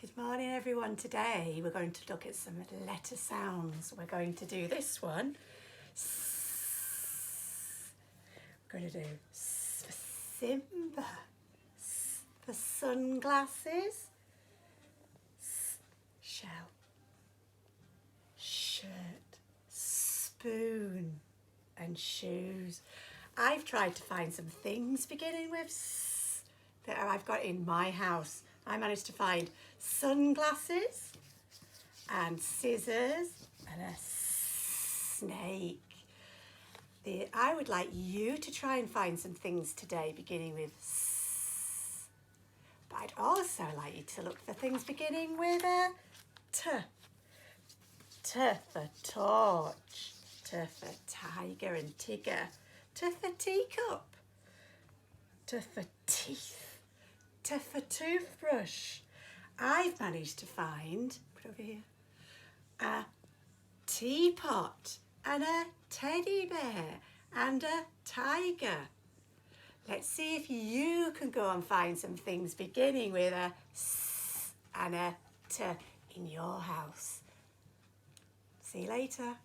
Good morning everyone. Today we're going to look at some letter sounds. We're going to do this one. We're going to do S for Simba, S for sunglasses, S, shell, shirt, spoon and shoes. I've tried to find some things beginning with S that I've got in my house. I managed to find sunglasses and scissors and a snake. I would like you to try and find some things today beginning with S. But I'd also like you to look for things beginning with a T. T for torch, T for tiger and tigger, T for teacup, T for teeth, T for toothbrush. I've managed to find, put over here, a teapot and a teddy bear and a tiger. Let's see if you can go and find some things beginning with a S and a T in your house. See you later.